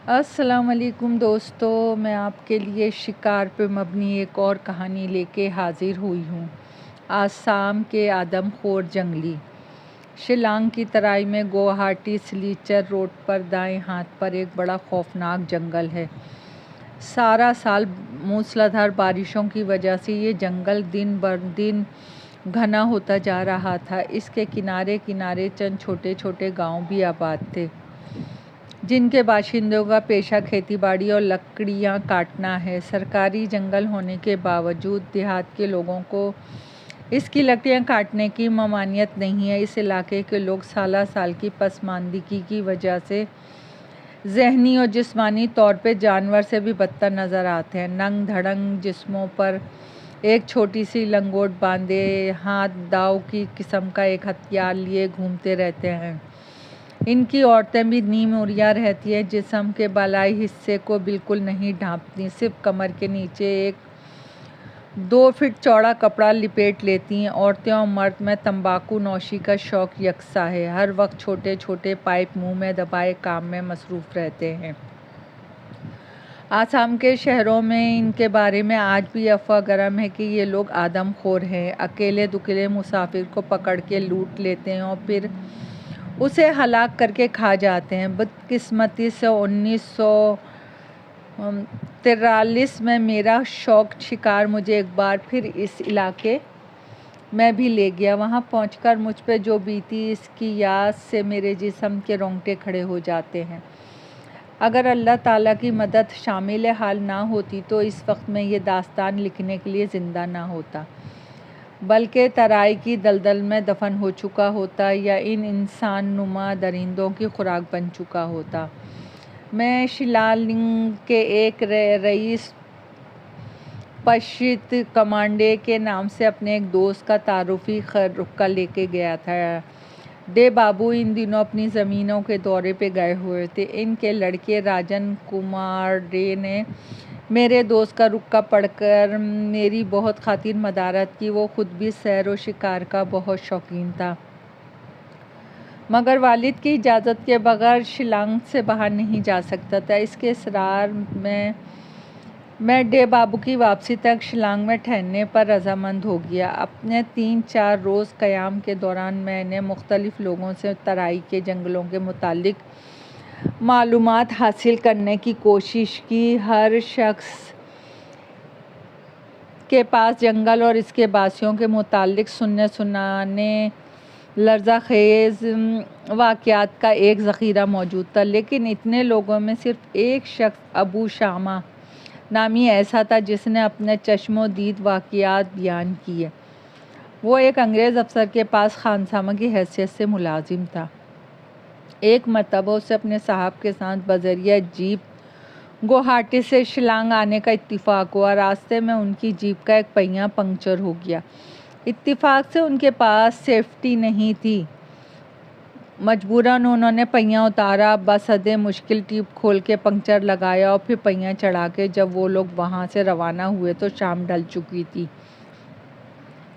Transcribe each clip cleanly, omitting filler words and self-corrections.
अस्सलाम वालेकुम दोस्तों, मैं आपके लिए शिकार पे मबनी एक और कहानी लेके हाज़िर हुई हूँ। आसाम के आदमखोर जंगली। शिलांग की तराई में गुवाहाटी सिलीचर रोड पर दाएं हाथ पर एक बड़ा खौफनाक जंगल है। सारा साल मूसलाधार बारिशों की वजह से ये जंगल दिन बर दिन घना होता जा रहा था। इसके किनारे किनारे चंद छोटे छोटे गांव भी आबाद थे, जिनके बाशिंदों का पेशा खेतीबाड़ी और लकड़ियां काटना है। सरकारी जंगल होने के बावजूद देहात के लोगों को इसकी लकड़ियां काटने की ममानियत नहीं है। इस इलाके के लोग साल की पसमानदगी की वजह से ज़हनी और जिस्मानी तौर पे जानवर से भी बदतर नज़र आते हैं। नंग धड़ंग जिस्मों पर एक छोटी सी लंगोट बांधे, हाथ दाव की किस्म का एक हथियार लिए घूमते रहते हैं। इनकी औरतें भी नीम उरिया रहती हैं, जिस्म के बालाई हिस्से को बिल्कुल नहीं ढांपती, सिर्फ कमर के नीचे एक 2 फीट चौड़ा कपड़ा लिपेट लेती हैं। औरतें और मर्द में तंबाकू नौशी का शौक यकसा है। हर वक्त छोटे छोटे पाइप मुंह में दबाए काम में मसरूफ़ रहते हैं। आसाम के शहरों में इनके बारे में आज भी अफवाह गरम है कि ये लोग आदमखोर हैं। अकेले दुकेले मुसाफिर को पकड़ के लूट लेते हैं और फिर उसे हलाक करके खा जाते हैं। बदकिस्मती से 1943 में मेरा शौक शिकार मुझे एक बार फिर इस इलाके में भी ले गया। वहाँ पहुँचकर मुझ पे जो बीती, इसकी याद से मेरे जिस्म के रोंगटे खड़े हो जाते हैं। अगर अल्लाह ताला की मदद शामिल हाल ना होती तो इस वक्त मैं ये दास्तान लिखने के लिए ज़िंदा ना होता, बल्कि तराई की दलदल में दफन हो चुका होता या इन इंसान नुमा दरिंदों की खुराक बन चुका होता। मैं शिलांग के एक रईस पश्चित कमांडे के नाम से अपने एक दोस्त का तारुफी रुक्का लेके गया था। डे बाबू इन दिनों अपनी ज़मीनों के दौरे पे गए हुए थे। इनके लड़के राजन कुमार डे ने मेरे दोस्त का रुक्का पढ़कर मेरी बहुत खातिर मदारत की। वो खुद भी सैर और शिकार का बहुत शौकीन था, मगर वालिद की इजाज़त के बगैर शिलांग से बाहर नहीं जा सकता था। इसके इसरार में मैं डे बाबू की वापसी तक शिलांग में ठहरने पर रजामंद हो गया। अपने 3-4 रोज़ क़याम के दौरान मैंने मुख्तलिफ लोगों से तराई के जंगलों के मुतालिक मालूमात हासिल करने की कोशिश की। हर शख्स के पास जंगल और इसके बासियों के मुतालिक सुनाने लर्ज़ाखेज़ वाक़यात का एक ज़ख़ीरा मौजूद था, लेकिन इतने लोगों में सिर्फ़ एक शख्स अबू शामा नामी ऐसा था जिसने अपने चश्मो दीद वाक़यात बयान किए। वो एक अंग्रेज़ अफसर के पास खानसामा की हैसियत से मुलाजिम था। एक मरतबा उसे अपने साहब के साथ बज़रिया जीप गुवाहाटी से शिलांग आने का इत्तिफ़ाक़ हुआ। रास्ते में उनकी जीप का एक पहिया पंक्चर हो गया। इत्तिफ़ाक़ से उनके पास सेफ्टी नहीं थी। मजबूरन उन्होंने पहिया उतारा, बसदे मुश्किल ट्यूब खोल के पंक्चर लगाया और फिर पहिया चढ़ा के जब वो लोग वहाँ से रवाना हुए तो शाम ढल चुकी थी।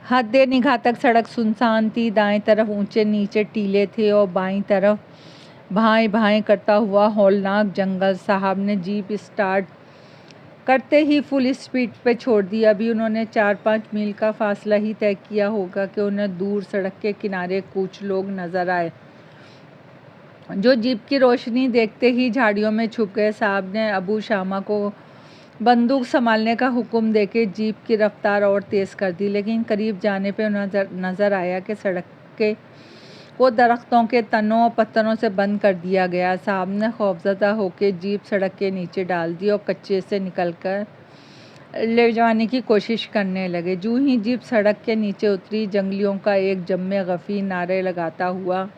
हद निगाह तक सड़क सुनसान थी। दाएं तरफ ऊंचे नीचे टीले थे और बाईं तरफ भाएं भाएं करता हुआ हौलनाक जंगल। साहब ने जीप स्टार्ट करते ही फुल स्पीड पे छोड़ दी। अभी उन्होंने 4-5 मील का फासला ही तय किया होगा कि उन्हें दूर सड़क के किनारे कुछ लोग नज़र आए, जो जीप की रोशनी देखते ही झाड़ियों में छुप गए। साहब ने अबू शामा को बंदूक संभालने का हुक्म देके जीप की रफ्तार और तेज़ कर दी, लेकिन करीब जाने पे नज़र आया कि सड़क को दरख्तों के तनों और पत्थरों से बंद कर दिया गया। साहब ने खौफज़दा होकर जीप सड़क के नीचे डाल दी और कच्चे से निकलकर ले जाने की कोशिश करने लगे। जूँ ही जीप सड़क के नीचे उतरी, जंगलियों का एक जम्मे गफ़ी नारे लगाता हुआ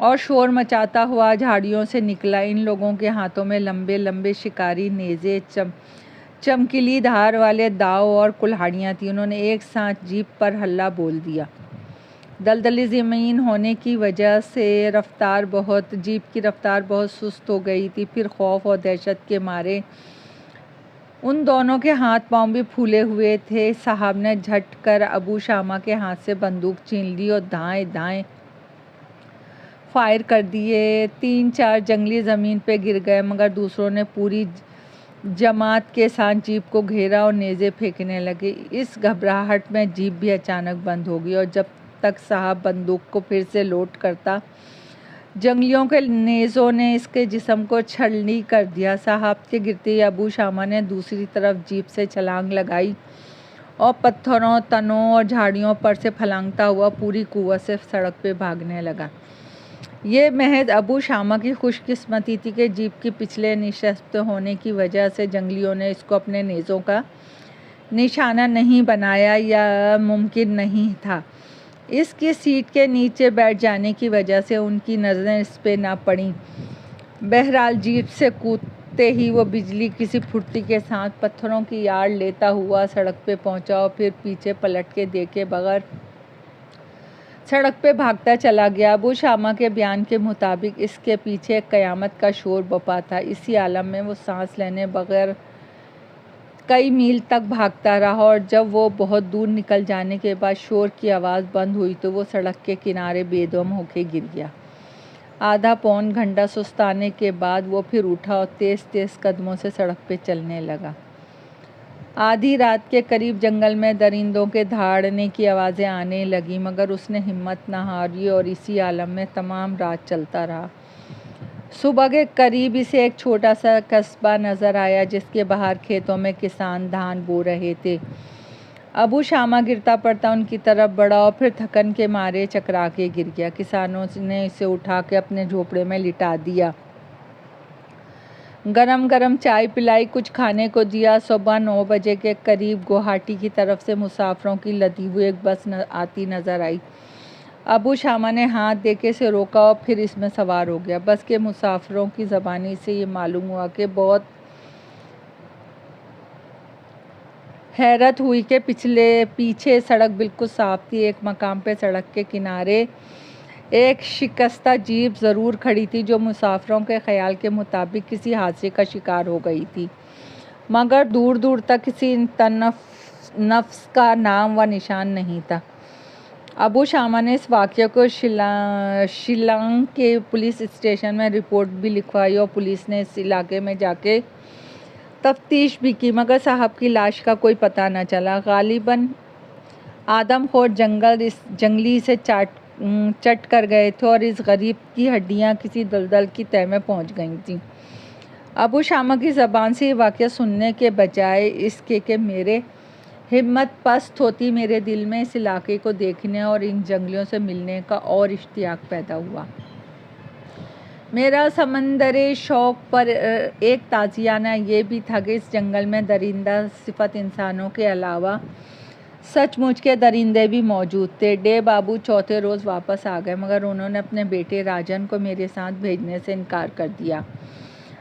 और शोर मचाता हुआ झाड़ियों से निकला। इन लोगों के हाथों में लंबे लंबे शिकारी नेज़े, चमकीली धार वाले दाव और कुल्हाड़ियाँ थी। उन्होंने एक साथ जीप पर हल्ला बोल दिया। दलदली ज़मीन होने की वजह से जीप की रफ्तार बहुत सुस्त हो गई थी। फिर खौफ और दहशत के मारे उन दोनों के हाथ पांव भी फूले हुए थे। साहब ने झट कर अबू शामा के हाथ से बंदूक छीन ली और दाएं दाएं फायर कर दिए। 3-4 जंगली ज़मीन पे गिर गए, मगर दूसरों ने पूरी जमात के साथ जीप को घेरा और नेज़े फेंकने लगे। इस घबराहट में जीप भी अचानक बंद हो गई और जब तक साहब बंदूक को फिर से लोड करता, जंगलियों के नेज़ों ने इसके जिस्म को छलनी कर दिया। साहब के गिरते ही अबू शामा ने दूसरी तरफ जीप से छलांग लगाई और पत्थरों, तनों और झाड़ियों पर से फलांगता हुआ पूरी कुव्वत से सड़क पे भागने लगा। ये महज अबू शामा की खुशकिस्मती थी कि जीप की पिछले निशस्त होने की वजह से जंगलियों ने इसको अपने नेज़ों का निशाना नहीं बनाया या मुमकिन नहीं था। इसकी सीट के नीचे बैठ जाने की वजह से उनकी नज़रें इस पे ना पड़ी। बहरहाल जीप से कूदते ही वो बिजली किसी फुर्ती के साथ पत्थरों की आड़ लेता हुआ सड़क पे पहुंचा और फिर पीछे पलट के देखे बगैर सड़क पे भागता चला गया। अबू शामा के बयान के मुताबिक इसके पीछे क़यामत का शोर बपा था। इसी आलम में वो सांस लेने बगैर कई मील तक भागता रहा और जब वो बहुत दूर निकल जाने के बाद शोर की आवाज़ बंद हुई तो वो सड़क के किनारे बेदम होके गिर गया। आधा पौन घंटा सुस्ताने के बाद वो फिर उठा और तेज़ तेज़ कदमों से सड़क पे चलने लगा। आधी रात के करीब जंगल में दरिंदों के दहाड़ने की आवाज़ें आने लगी, मगर उसने हिम्मत न हारी और इसी आलम में तमाम रात चलता रहा। सुबह के करीब इसे एक छोटा सा कस्बा नज़र आया जिसके बाहर खेतों में किसान धान बो रहे थे। अबू शामा गिरता पड़ता उनकी तरफ बढ़ा और फिर थकन के मारे चकरा के गिर गया। किसानों ने इसे उठा के अपने झोपड़े में लिटा दिया, गरम गरम चाय पिलाई, कुछ खाने को दिया। सुबह 9 बजे के करीब गुवाहाटी की तरफ से मुसाफिरों की लदी हुई एक बस आती नज़र आई। अबू शामा ने हाथ देके से रोका और फिर इसमें सवार हो गया। बस के मुसाफिरों की ज़बानी से ये मालूम हुआ कि बहुत हैरत हुई कि पीछे सड़क बिल्कुल साफ थी। एक मकाम पे सड़क के किनारे एक शिकस्ता जीप ज़रूर खड़ी थी जो मुसाफिरों के ख्याल के मुताबिक किसी हादसे का शिकार हो गई थी, मगर दूर दूर तक किसी नफ्स का नाम व निशान नहीं था। अबू शामा ने इस वाक़ये को शिलांग के पुलिस स्टेशन में रिपोर्ट भी लिखवाई और पुलिस ने इस इलाके में जाके तफ्तीश भी की, मगर साहब की लाश का कोई पता न चला। गालिबन आदमखोर जंगली से चट कर गए थे और इस गरीब की हड्डियां किसी दलदल की तह में पहुंच गई थीं। अबू शामा की ज़बान से ये वाक़या सुनने के बजाय इसके कि मेरे हिम्मत पस्त होती, मेरे दिल में इस इलाके को देखने और इन जंगलियों से मिलने का और इश्तियाक पैदा हुआ। मेरा समंदरे शौक़ पर एक ताज़ियाना ये भी था कि इस जंगल में दरिंदा सिफत इंसानों के अलावा सचमुच के दरिंदे भी मौजूद थे। डे बाबू चौथे रोज़ वापस आ गए, मगर उन्होंने अपने बेटे राजन को मेरे साथ भेजने से इनकार कर दिया।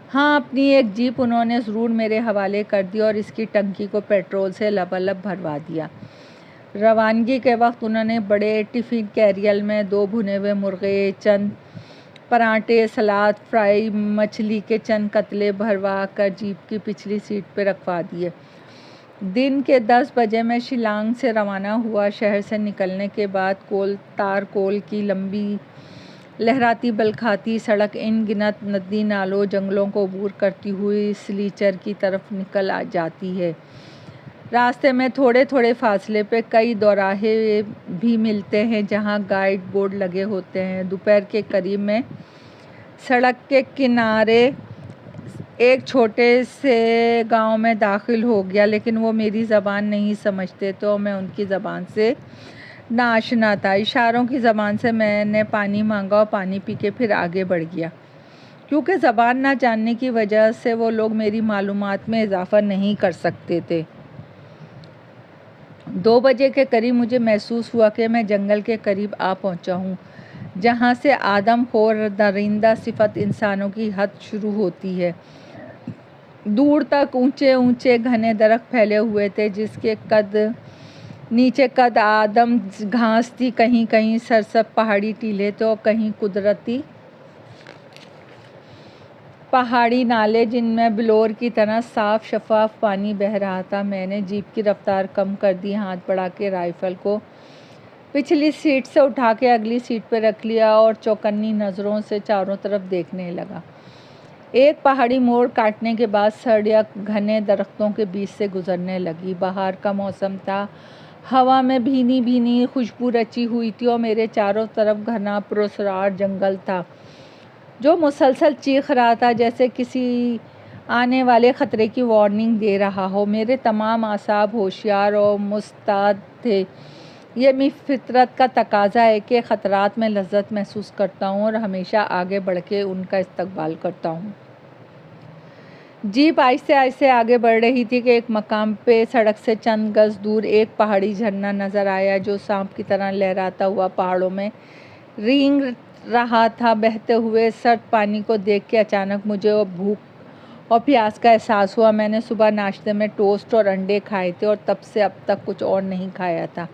हाँ, अपनी एक जीप उन्होंने ज़रूर मेरे हवाले कर दी और इसकी टंकी को पेट्रोल से लबालब भरवा दिया। रवानगी के वक्त उन्होंने बड़े टिफ़िन कैरियल में 2 भुने हुए मुर्गे, चंद पराठे, सलाद, फ्राई मछली के चंद कतले भरवा कर जीप की पिछली सीट पर रखवा दिए। दिन के 10 बजे मैं शिलांग से रवाना हुआ। शहर से निकलने के बाद तारकोल की लंबी लहराती बलखाती सड़क इन गिनत नदी नालों जंगलों को अबूर करती हुई सिलीचर की तरफ निकल आ जाती है। रास्ते में थोड़े थोड़े फासले पे कई दौराहे भी मिलते हैं जहां गाइड बोर्ड लगे होते हैं। दोपहर के करीब में सड़क के किनारे एक छोटे से गांव में दाखिल हो गया, लेकिन वो मेरी ज़बान नहीं समझते तो मैं उनकी ज़बान से नाआशना था। इशारों की ज़बान से मैंने पानी मांगा और पानी पी के फिर आगे बढ़ गया। क्योंकि ज़बान ना जानने की वजह से वो लोग मेरी मालूमात में इजाफ़ा नहीं कर सकते थे। 2 बजे के करीब मुझे महसूस हुआ कि मैं जंगल के करीब आ पहुंचा हूं, जहां से आदमखोर दरिंदा सिफत इंसानों की हद शुरू होती है। दूर तक ऊंचे ऊंचे घने दरख्त फैले हुए थे जिसके नीचे कद आदम घास थी। कहीं कहीं सरसब्ज़ पहाड़ी टीले थे और कहीं कुदरती पहाड़ी नाले जिनमें बिलोर की तरह साफ शफाफ पानी बह रहा था। मैंने जीप की रफ्तार कम कर दी, हाथ बढ़ा के राइफ़ल को पिछली सीट से उठा के अगली सीट पर रख लिया और चौकन्नी नज़रों से चारों तरफ देखने लगा। एक पहाड़ी मोड़ काटने के बाद सड़क घने दरख्तों के बीच से गुजरने लगी। बाहर का मौसम था, हवा में भीनी भीनी खुशबू रची हुई थी और मेरे चारों तरफ घना पुरस्कार जंगल था जो मुसलसल चीख रहा था, जैसे किसी आने वाले ख़तरे की वार्निंग दे रहा हो। मेरे तमाम आसाब होशियार और मुस्तैद थे। ये मेरी फितरत का तकाजा है कि ख़तरात में लज्जत महसूस करता हूँ और हमेशा आगे बढ़ के उनका इस्तकबाल करता हूँ। जीप आहिस्ते आहिस्ते आगे बढ़ रही थी कि एक मकाम पे सड़क से चंद गज दूर एक पहाड़ी झरना नज़र आया जो सांप की तरह लहराता हुआ पहाड़ों में रेंग रहा था। बहते हुए सर्द पानी को देख के अचानक मुझे भूख और प्यास का एहसास हुआ। मैंने सुबह नाश्ते में टोस्ट और अंडे खाए थे और तब से अब तक कुछ और नहीं खाया था।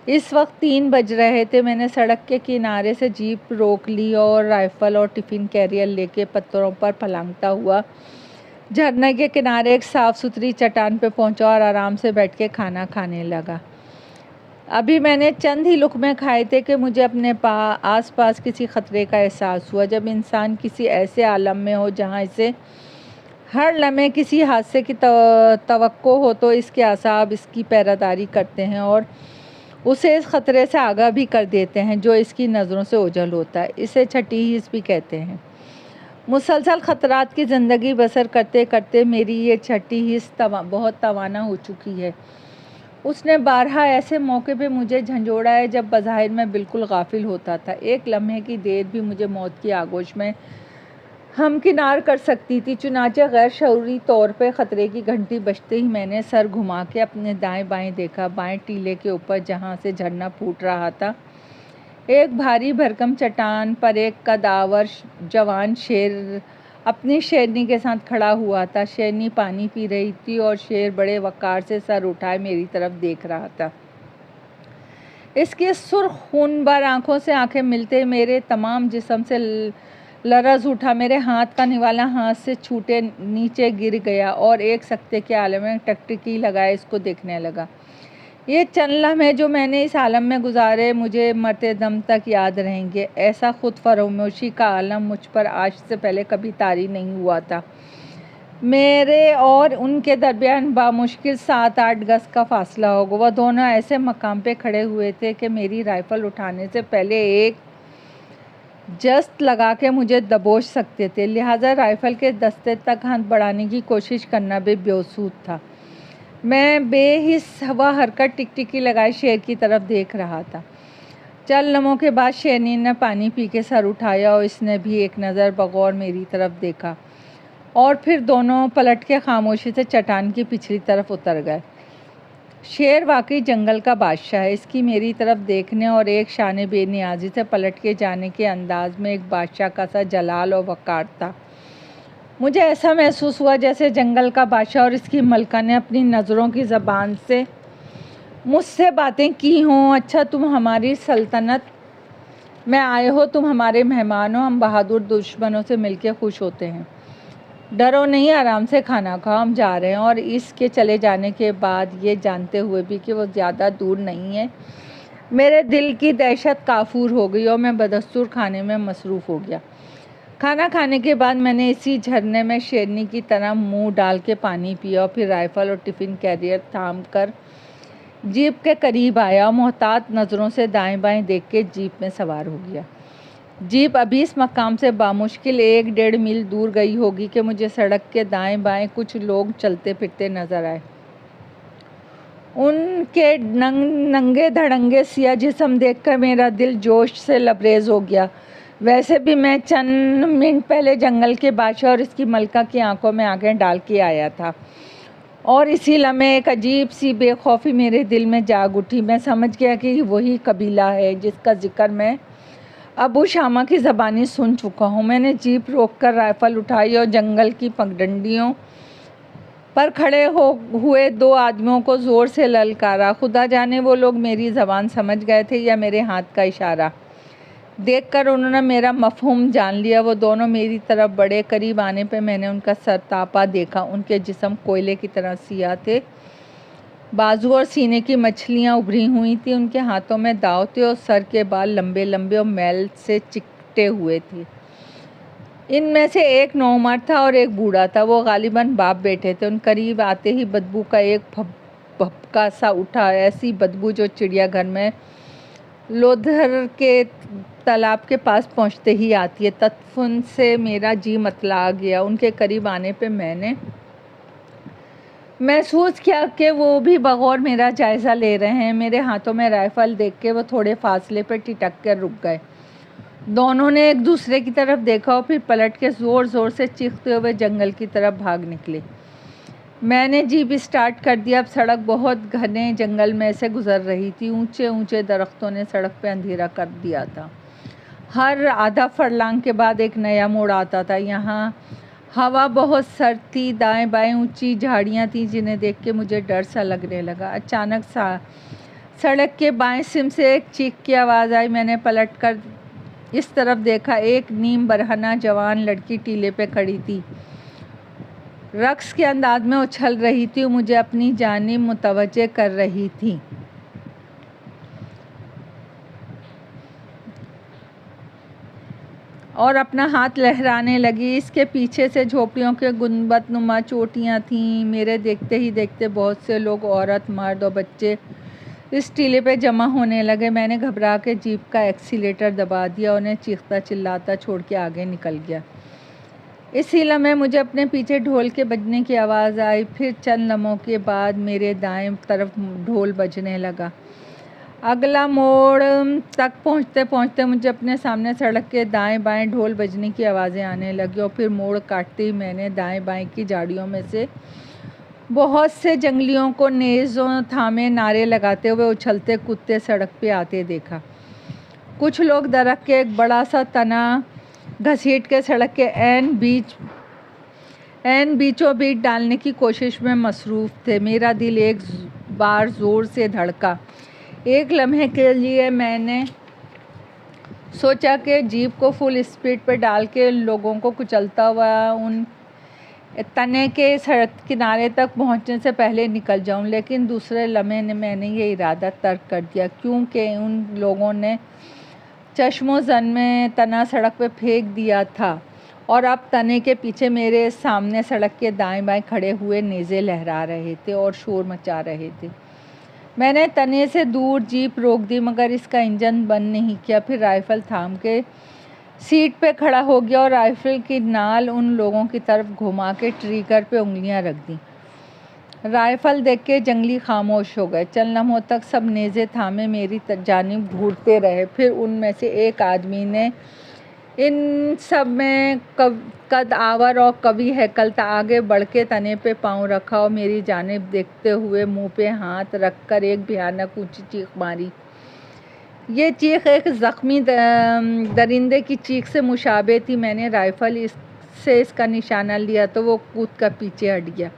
इस वक्त 3 बज रहे थे। मैंने सड़क के किनारे से जीप रोक ली और राइफ़ल और टिफ़िन कैरियर लेके पत्थरों पर फलांगता हुआ झरने के किनारे एक साफ़ सुथरी चट्टान पे पहुंचा और आराम से बैठ के खाना खाने लगा। अभी मैंने चंद ही लुक़मे खाए थे कि मुझे अपने आसपास किसी ख़तरे का एहसास हुआ। जब इंसान किसी ऐसे आलम में हो जहां इसे हर लम्हे किसी हादसे की तवक्को हो तो इसके आसाब इसकी पैरादारी करते हैं और उसे इस ख़तरे से आगाह भी कर देते हैं जो इसकी नज़रों से ओझल होता है। इसे छठी हिस्स भी कहते हैं। मुसलसल ख़तरात की ज़िंदगी बसर करते करते मेरी ये छठी हिस्स बहुत तवाना हो चुकी है। उसने बारहा ऐसे मौके पे मुझे झंझोड़ा है जब बज़ाहिर मैं बिल्कुल गाफिल होता था। एक लम्हे की देर भी मुझे मौत की आगोश में हमकिनार कर सकती थी। चुनाचे गैर शऊरी तौर पे ख़तरे की घंटी बजते ही मैंने सर घुमा के अपने दाएं बाएं देखा। बाएं टीले के ऊपर जहाँ से झरना फूट रहा था एक भारी भरकम चट्टान पर एक कदावर जवान शेर अपनी शेरनी के साथ खड़ा हुआ था। शेरनी पानी पी रही थी और शेर बड़े वक़ार से सर उठाए मेरी तरफ देख रहा था। इसकी सुर्ख खूनबार आंखों से आंखें मिलते मेरे तमाम जिस्म से लरज़ उठा। मेरे हाथ का निवाला हाथ से छूटे नीचे गिर गया और एक सकते के आलम में टकटकी लगाए इसको देखने लगा। ये चंद लम्हे जो मैंने इस आलम में गुजारे मुझे मरते दम तक याद रहेंगे। ऐसा खुद फरामोशी का आलम मुझ पर आज से पहले कभी तारी नहीं हुआ था। मेरे और उनके दरमियान बामुश्किल 7-8 गज का फासला होगा। वह दोनों ऐसे मकाम पे खड़े हुए थे कि मेरी राइफ़ल उठाने से पहले एक जस्त लगा के मुझे दबोच सकते थे, लिहाजा राइफ़ल के दस्ते तक हाथ बढ़ाने की कोशिश करना भी बेसूद था। मैं बेहिस हवा हरकत टिकटिकी लगाए शेर की तरफ देख रहा था। चंद लम्हों के बाद शेरनी ने पानी पी के सर उठाया और इसने भी एक नज़र बगौर मेरी तरफ देखा और फिर दोनों पलट के खामोशी से चट्टान की पिछली तरफ उतर गए। शेर वाकई जंगल का बादशाह है। इसकी मेरी तरफ देखने और एक शान बेनियाजी से पलट के जाने के अंदाज में एक बादशाह का सा जलाल और वक़ार था। मुझे ऐसा महसूस हुआ जैसे जंगल का बादशाह और इसकी मलका ने अपनी नज़रों की ज़बान से मुझसे बातें की हों। अच्छा, तुम हमारी सल्तनत में आए हो, तुम हमारे मेहमान हो। हम बहादुर दुश्मनों से मिलकर खुश होते हैं। डरो नहीं, आराम से खाना खाओ, हम जा रहे हैं। और इसके चले जाने के बाद ये जानते हुए भी कि वो ज़्यादा दूर नहीं है, मेरे दिल की दहशत काफूर हो गई और मैं बदस्तूर खाने में मसरूफ़ हो गया। खाना खाने के बाद मैंने इसी झरने में शेरनी की तरह मुंह डाल के पानी पिया और फिर राइफ़ल और टिफ़िन कैरियर थाम कर जीप के करीब आया और मोहतात नज़रों से दाएं बाएं देख के जीप में सवार हो गया। जीप अभी इस मकाम से बामुश्किल 1-1.5 मील दूर गई होगी कि मुझे सड़क के दाएं बाएं कुछ लोग चलते फिरते नज़र आए। उनके नंगे धड़ंगे सिया जिस्म देखकर मेरा दिल जोश से लबरेज हो गया। वैसे भी मैं चंद मिनट पहले जंगल के बादशाह और इसकी मलका की आंखों में आंखें डाल के आया था और इसी लम्हे एक अजीब सी बेखौफी मेरे दिल में जाग उठी। मैं समझ गया कि वही कबीला है जिसका जिक्र मैं अबू शामा की ज़बानी सुन चुका हूँ। मैंने जीप रोककर राइफ़ल उठाई और जंगल की पगडंडियों पर खड़े हुए 2 आदमियों को ज़ोर से ललकारा। खुदा जाने वो लोग मेरी ज़बान समझ गए थे या मेरे हाथ का इशारा देखकर उन्होंने मेरा मफ़हूम जान लिया। वो दोनों मेरी तरफ बड़े करीब आने पे मैंने उनका सरतापा देखा। उनके जिस्म कोयले की तरह सियाह थे बाजू और सीने की मछलियाँ उभरी हुई थी। उनके हाथों में दाव थे और सर के बाल लंबे लंबे और मैल से चिकटे हुए थे। इनमें से एक नौमर्द था और एक बूढ़ा था। वो गालिबन बाप बेटे थे। उन करीब आते ही बदबू का एक भपका सा उठा, ऐसी बदबू जो चिड़ियाघर में लोधर के तालाब के पास पहुंचते ही आती है। तत्फुन से मेरा जी मतला गया। उनके करीब आने पे मैंने महसूस किया कि वो भी बगौर मेरा जायज़ा ले रहे हैं। मेरे हाथों में राइफ़ल देख के वो थोड़े फासले पर टिटक कर रुक गए। दोनों ने एक दूसरे की तरफ देखा और फिर पलट के ज़ोर ज़ोर से चीखते हुए जंगल की तरफ भाग निकले। मैंने जीप स्टार्ट कर दिया। अब सड़क बहुत घने जंगल में से गुजर रही थी। ऊंचे ऊंचे दरख्तों ने सड़क पे अंधेरा कर दिया था। हर आधा फरलांग के बाद एक नया मोड़ आता था। यहाँ हवा बहुत सर्द थी। दाएं बाएं ऊंची झाड़ियाँ थीं जिन्हें देख के मुझे डर सा लगने लगा। अचानक सड़क के बाएं सिम से एक चीख की आवाज़ आई। मैंने पलट कर इस तरफ देखा। एक नीम बरहना जवान लड़की टीले पे खड़ी थी, रक्स के अंदाज में उछल रही थी और मुझे अपनी जानिब मुतवज्जे कर रही थी। और अपना हाथ लहराने लगी। इसके पीछे से झोपड़ियों के गुंबदनुमा चोटियाँ थीं। मेरे देखते ही देखते बहुत से लोग, औरत, मर्द और बच्चे इस टीले पे जमा होने लगे। मैंने घबरा के जीप का एक्सीलेटर दबा दिया। उन्हें चीखता चिल्लाता छोड़ के आगे निकल गया। इसी लम्हे मुझे अपने पीछे ढोल के बजने की आवाज़ आई। फिर चंद लम्हों के बाद मेरे दाएं तरफ ढोल बजने लगा। अगला मोड़ तक पहुंचते पहुंचते मुझे अपने सामने सड़क के दाएं बाएं ढोल बजने की आवाज़ें आने लगी और फिर मोड़ काटते ही मैंने दाएं बाएं की झाड़ियों में से बहुत से जंगलियों को नेज़ों थामे नारे लगाते हुए उछलते कूदते सड़क पे आते देखा। कुछ लोग दरख्त के एक बड़ा सा तना घसीट के सड़क के ऐन बीचों बीच डालने की कोशिश में मसरूफ़ थे। मेरा दिल एक बार ज़ोर से धड़का। एक लम्हे के लिए मैंने सोचा कि जीप को फुल स्पीड पर डाल के लोगों को कुचलता हुआ उन तने के सड़क किनारे तक पहुंचने से पहले निकल जाऊं, लेकिन दूसरे लम्हे ने मैंने ये इरादा तर्क कर दिया, क्योंकि उन लोगों ने चश्मो ज़न में तना सड़क पे फेंक दिया था और अब तने के पीछे मेरे सामने सड़क के दाएं बाएं खड़े हुए नेज़े लहरा रहे थे और शोर मचा रहे थे। मैंने तने से दूर जीप रोक दी, मगर इसका इंजन बंद नहीं किया। फिर राइफ़ल थाम के सीट पे खड़ा हो गया और राइफ़ल की नाल उन लोगों की तरफ घुमा के ट्रिगर पे उंगलियां रख दी। राइफ़ल देख के जंगली खामोश हो गए। चंद लम्हों तक सब नेज़े थामे मेरी जानिब घूरते रहे। फिर उनमें से एक आदमी ने इन सब में कद आवर और कवि हैकल आगे बढ़ के तने पे पाँव रखा और मेरी जानिब देखते हुए मुंह पे हाथ रखकर एक भयानक ऊंची चीख मारी। ये चीख एक ज़ख्मी दरिंदे की चीख से मुशाबे थी। मैंने राइफ़ल से इसका निशाना लिया तो वो कूद कर पीछे हट गया।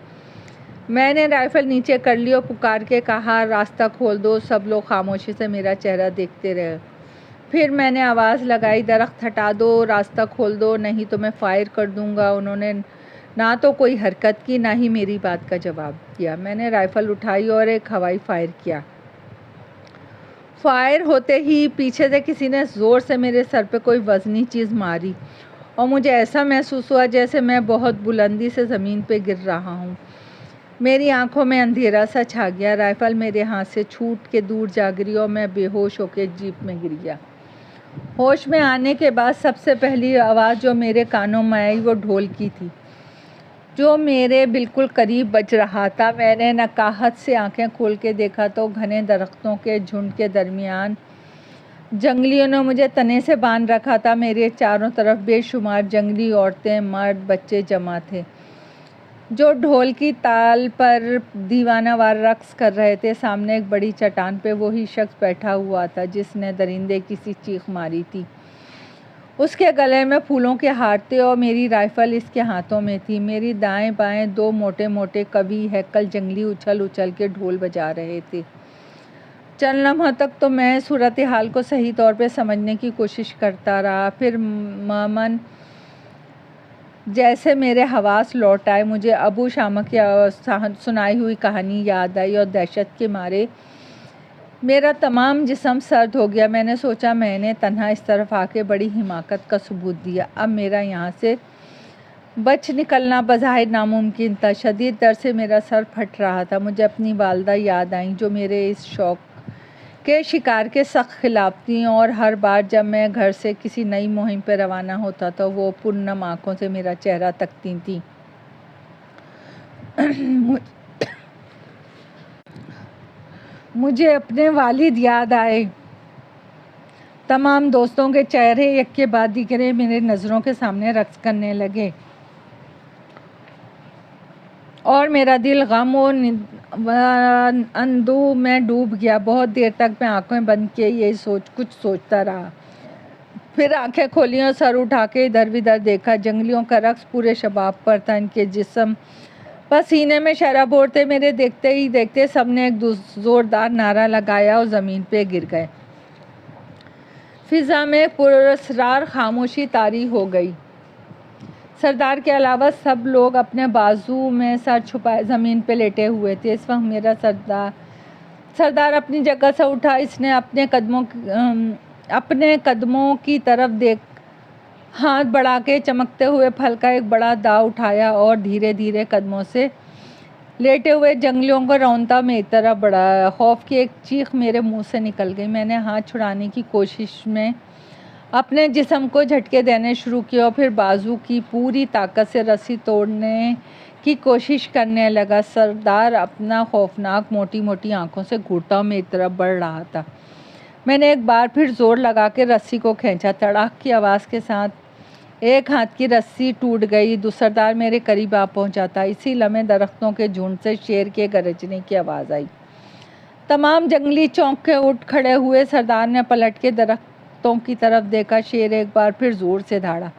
मैंने राइफ़ल नीचे कर ली और पुकार के कहा, रास्ता खोल दो। सब लोग खामोशी से मेरा चेहरा देखते रहे। फिर मैंने आवाज़ लगाई, दरख्त हटा दो, रास्ता खोल दो, नहीं तो मैं फ़ायर कर दूंगा। उन्होंने ना तो कोई हरकत की, ना ही मेरी बात का जवाब दिया। मैंने राइफ़ल उठाई और एक हवाई फायर किया। फायर होते ही पीछे से किसी ने ज़ोर से मेरे सर पे कोई वज़नी चीज़ मारी और मुझे ऐसा महसूस हुआ जैसे मैं बहुत बुलंदी से ज़मीन पे गिर रहा हूँ। मेरी आंखों में अंधेरा सा छा गया। राइफ़ल मेरे हाथ से छूट के दूर जा गिरी और मैं बेहोश होकर जीप में गिर गया। होश में आने के बाद सबसे पहली आवाज़ जो मेरे कानों में आई वो ढोल की थी, जो मेरे बिल्कुल करीब बज रहा था। मैंने नकाहत से आंखें खोल के देखा तो घने दरख्तों के झुंड के दरमियान जंगलियों ने मुझे तने से बांध रखा था। मेरे चारों तरफ बेशुमार जंगली औरतें, मर्द, बच्चे जमा थे जो ढोल की ताल पर दीवानावार रक्स कर रहे थे। सामने एक बड़ी चट्टान पे वही शख्स बैठा हुआ था जिसने दरिंदे की सी चीख मारी थी। उसके गले में फूलों के हार थे और मेरी राइफ़ल इसके हाथों में थी। मेरी दाएं बाएं दो मोटे मोटे कवि हैकल जंगली उछल उछल के ढोल बजा रहे थे। चंद लम्हों तक तो मैं सूरत हाल को सही तौर पे समझने की कोशिश करता रहा। फिर मामन जैसे मेरे हवास लौट आए। मुझे अबू शामा की सुनाई हुई कहानी याद आई और दहशत के मारे मेरा तमाम जिस्म सर्द हो गया। मैंने सोचा मैंने तन्हा इस तरफ आके बड़ी हिमाकत का सबूत दिया। अब मेरा यहाँ से बच निकलना बज़ाहिर नामुमकिन था। शदीद डर से मेरा सर फट रहा था। मुझे अपनी वालदा याद आई जो मेरे इस शौक़ के शिकार के सख्त खिलाफ थी, और हर बार जब मैं घर से किसी नई मुहिम पर रवाना होता तो वो पुरनम आँखों से मेरा चेहरा तकती थी। मुझे अपने वालिद याद आए। तमाम दोस्तों के चेहरे एक के बाद दिखरे मेरे नज़रों के सामने रक्स करने लगे और मेरा दिल गम और अंधु में डूब गया। बहुत देर तक मैं आंखें बंद किए यही कुछ सोचता रहा। फिर आंखें खोली और सर उठा के इधर उधर देखा। जंगलियों का रक्स पूरे शबाब पर था। इनके जिस्म पसीने में शराबोर थे। मेरे देखते ही देखते सबने एक ज़ोरदार नारा लगाया और ज़मीन पे गिर गए। फिज़ा में पुरअसरार खामोशी तारी हो गई। सरदार के अलावा सब लोग अपने बाजू में सर छुपाए ज़मीन पे लेटे हुए थे। इस वक्त मेरा सरदार अपनी जगह से उठा। इसने अपने कदमों की तरफ देख हाथ बढ़ा के चमकते हुए फल का एक बड़ा दाव उठाया और धीरे धीरे कदमों से लेटे हुए जंगलियों को रौंदता मेरी तरफ बढ़ाया। खौफ की एक चीख मेरे मुंह से निकल गई। मैंने हाथ छुड़ाने की कोशिश में अपने जिस्म को झटके देने शुरू किए और फिर बाजू की पूरी ताकत से रस्सी तोड़ने की कोशिश करने लगा। सरदार अपना खौफनाक मोटी मोटी आंखों से घूरता हुआ मेरी तरफ बढ़ रहा था। मैंने एक बार फिर जोर लगा के रस्सी को खींचा। तड़ाक की आवाज़ के साथ एक हाथ की रस्सी टूट गई। सरदार मेरे करीब आ पहुंचा था। इसी लम्हे दरख्तों के झुंड से शेर के गरजने की आवाज़ आई। तमाम जंगली चौंक के उठ खड़े हुए। सरदार ने पलट के दरख्तों की तरफ देखा। शेर एक बार फिर जोर से दहाड़ा।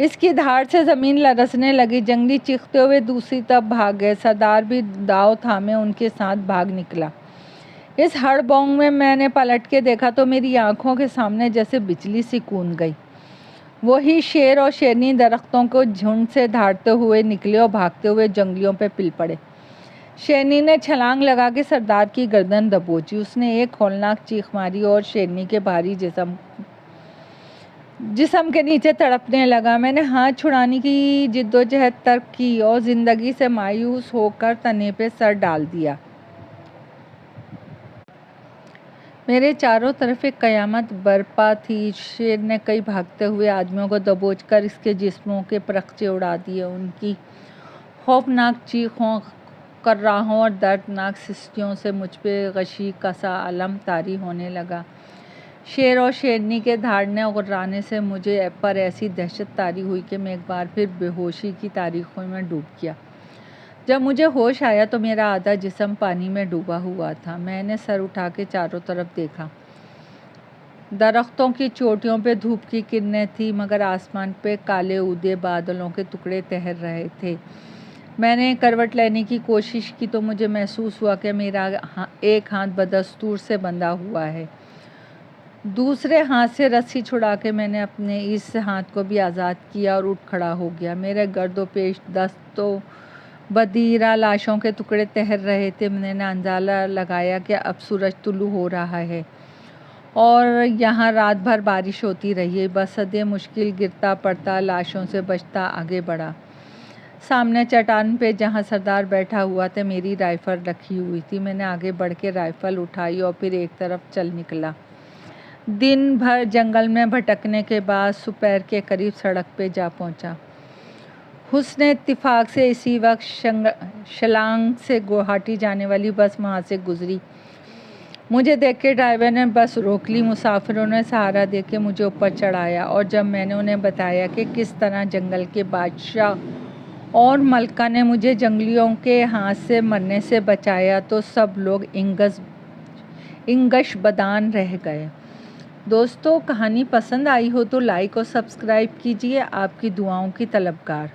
इसकी धाड़ से ज़मीन लरसने लगी। जंगली चीखते हुए दूसरी तरफ भाग गए। सरदार भी दाव थामे उनके साथ भाग निकला। इस हड़बौंग में मैंने पलट के देखा तो मेरी आंखों के सामने जैसे बिजली सी कूद गई। वही शेर और शेरनी दरख्तों को झुंड से धाड़ते हुए निकले और भागते हुए जंगलियों पे पिल पड़े। शेरनी ने छलांग लगा के सरदार की गर्दन दबोची। उसने एक हौलनाक चीख मारी और शेरनी के भारी जिस्म के नीचे तड़पने लगा। मैंने हाथ छुड़ाने की जिद्दोजहद तर्क की और ज़िंदगी से मायूस होकर तने पे सर डाल दिया। मेरे चारों तरफ एक कयामत बरपा थी। शेर ने कई भागते हुए आदमियों को दबोचकर इसके जिस्मों के परखचे उड़ा दिए। उनकी खौफनाक चीखों, कर्राहों और दर्दनाक सिस्टियों से मुझ पे गशी का सा अलम तारी होने लगा। शेर और शेरनी के धाड़ने और गुर्राने से मुझे पर ऐसी दहशत तारी हुई कि मैं एक बार फिर बेहोशी की तारीखों में डूब गया। जब मुझे होश आया तो मेरा आधा जिस्म पानी में डूबा हुआ था। मैंने सर उठा के चारों तरफ देखा। दरख्तों की चोटियों पे धूप की किरणें थी, मगर आसमान पे काले उदे बादलों के टुकड़े तैर रहे थे। मैंने करवट लेने की कोशिश की तो मुझे महसूस हुआ कि मेरा एक हाथ बदस्तूर से बंधा हुआ है। दूसरे हाथ से रस्सी छुड़ा के मैंने अपने इस हाथ को भी आज़ाद किया और उठ खड़ा हो गया। मेरे गर्दोपेश दस्तों बदीरा लाशों के टुकड़े तैर रहे थे। मैंने अंदाज़ा लगाया कि अब सूरज तुलू हो रहा है और यहाँ रात भर बारिश होती रही। बसदे मुश्किल गिरता पड़ता, लाशों से बचता आगे बढ़ा। सामने चट्टान पे जहाँ सरदार बैठा हुआ था मेरी राइफ़ल रखी हुई थी। मैंने आगे बढ़ के राइफ़ल उठाई और फिर एक तरफ चल निकला। दिन भर जंगल में भटकने के बाद दोपहर के करीब सड़क पे जा पहुँचा। हुस्ने इत्तिफाक से इसी वक्त शिलांग से गुवाहाटी जाने वाली बस वहाँ से गुजरी। मुझे देख के ड्राइवर ने बस रोक ली। मुसाफिरों ने सहारा दे के मुझे ऊपर चढ़ाया और जब मैंने उन्हें बताया कि किस तरह जंगल के बादशाह और मलका ने मुझे जंगलियों के हाथ से मरने से बचाया तो सब लोग इंगश बदान रह गए। दोस्तों, कहानी पसंद आई हो तो लाइक और सब्सक्राइब कीजिए। आपकी दुआओं की तलबगार।